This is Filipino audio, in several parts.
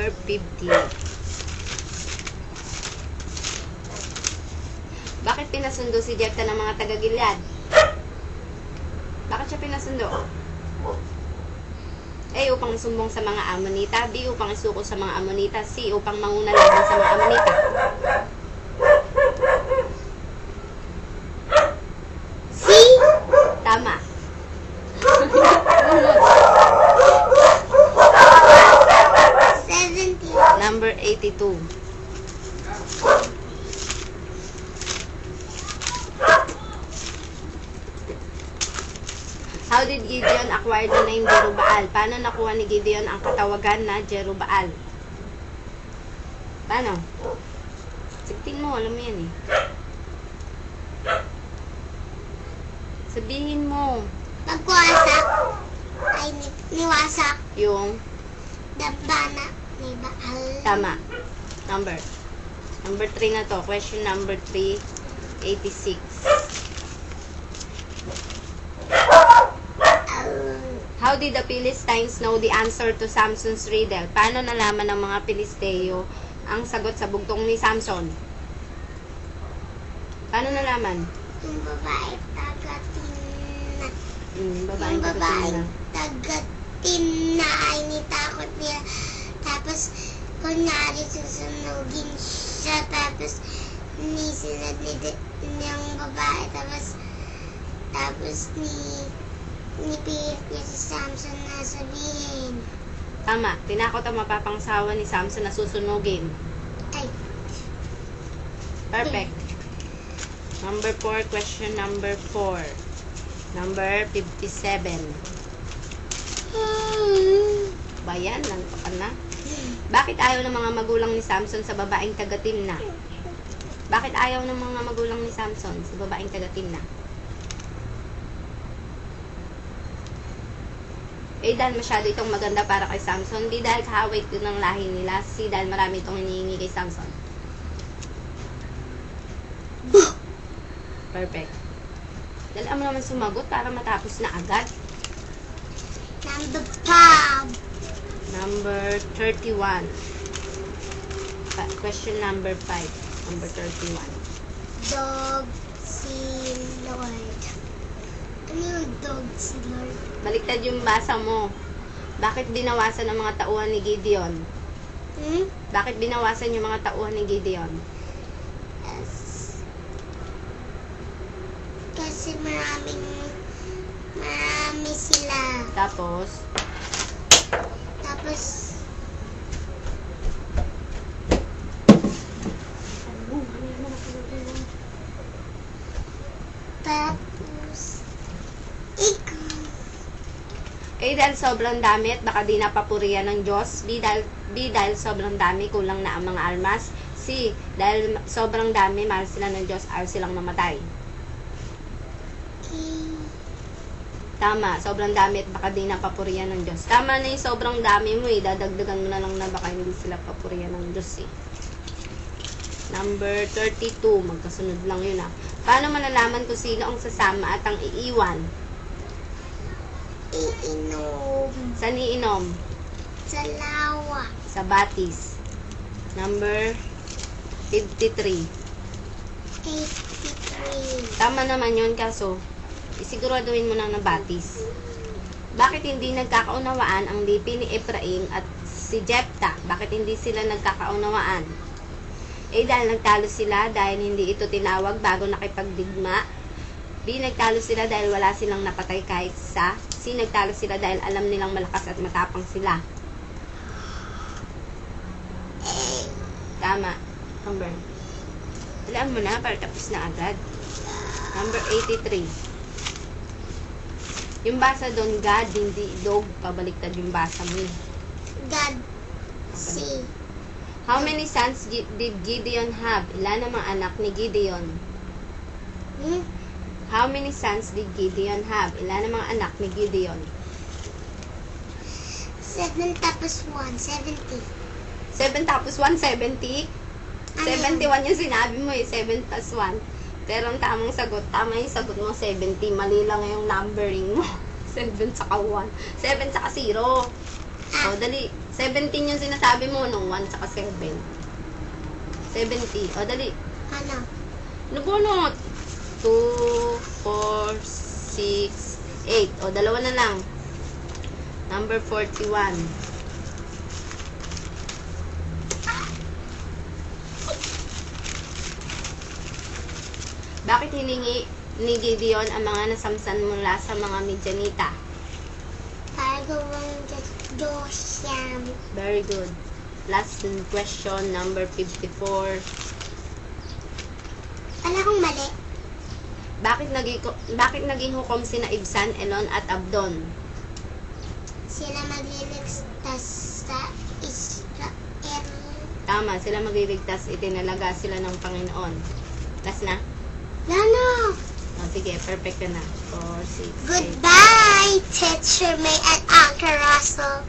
Number 50. Bakit pinasundo si Jepta ng mga taga-Gilead? Bakit siya pinasundo? A. Upang isumbong sa mga Amonita. B. Upang isuko sa mga Amonita. C. Upang manguna laban sa mga Amonita. C. Tama. Number 82. How did Gideon acquire the name Jerubbaal? Paano nakuha ni Gideon ang katawagan na Jerubbaal? Paano? Sigtin mo, alam mo yan eh. Sabihin mo. Pagwasak ay niwasak Yung dambana ni Baal. tama. Number 3 na to. Question number 3, 86. How did the Philistines know the answer to Samson's riddle? Paano nalaman ng mga Pilisteo ang sagot sa bugtong ni Samson? Paano nalaman? Yung babae tagatin na. Babaeng Yung babaeng kapatid tagatin na ay nitakot niya. Tapos, kunyari susunugin siya. Tapos, nisunod niyang babae. Tapos nipilit niya si Samson na sabihin. Tama. Tinakot ang mapapangsawa ni Samson na susunugin. Ay, Perfect. Number 4, question number 4. Number 57. Bayan, nantokan na. Bakit ayaw ng mga magulang ni Samson sa babaeng taga-Timna? Bakit ayaw ng mga magulang ni Samson sa babaeng taga-Timna? A. Dahil masyado itong maganda para kay Samson. B. Dahil kahaway ito ng lahi nila. C. Dahil marami itong hinihingi kay Samson. Perfect. Dahil mo naman sumagot para matapos na agad. number 5. Number 31. Question number 5. Number 31. Dog si Lord. Ano yung dog si Lord? Baliktad yung basa mo. Bakit binawasan ang mga tauhan ni Gideon? Bakit binawasan yung mga tauhan ni Gideon? Yes. Kasi marami sila. Tapos, ikaw. A. Dahil sobrang dami at baka di napapurihan ng Diyos. B. Dahil sobrang dami, kulang na ang mga almas. C. Dahil sobrang dami, mahal sila ng Diyos, ayaw silang mamatay. Tama, sobrang dami at baka di napapurihan ng Diyos. Tama na yung sobrang dami mo eh. Dadagdagan mo na lang na baka hindi sila papurihan ng Diyos eh. Number 32. Magkasunod lang yun ah. Paano malalaman kung sino ang sasama at ang iiwan? Iinom. Saan iinom? Sa lawa. Sa batis. Number 53. 83. Tama naman yun kaso isiguraduhin mo na na batis. Bakit hindi nagkakaunawaan ang lipi ni Ephraim at si Jepta? Bakit hindi sila nagkakaunawaan? A. Dahil nagtalo sila dahil hindi ito tinawag bago nakipagdigma. B. Nagtalo sila dahil wala silang napatay kahit isa. C. Nagtalo sila dahil alam nilang malakas at matapang sila. Tama. Number. Alam mo na para tapos na agad. Number 83. Yung basa doon, God, hindi dog. Pabaliktad yung basa mo. God. C. How many sons did Gideon have? Ilan ang mga anak ni Gideon? How many sons did Gideon have? Ilan ang mga anak ni Gideon? 7 tapos 1, 70. 7 tapos 1, 70? 71 yung sinabi mo eh. 7 plus 1. Pero ang tamang sagot, tama yung sagot mo, 70. Mali lang yung numbering mo. 7 saka 1. 7 saka 0. Ah, O, dali. 17 yung sinasabi mo nung 1 tsaka 7. 70. O, dali. ano? Nabunot. 2, 4, 6, 8. O, dalawa na lang. Number 41. Bakit hiningi ni Gideon ang mga nasamsan mula sa mga Midianita? Para gawang Josyam. Very good. Last question, number 54. Wala akong mali. Bakit naging hukom sina Ibsan, Elon at Abdon? Sila magliligtas sa Israel. Tama, sila magliligtas, itinalaga sila ng Panginoon. Last na? Lano! O, sige, perfect ka na. 4, 6, 8. Goodbye, Teacher May and Uncle Russell.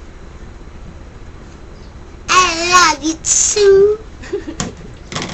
I love you too.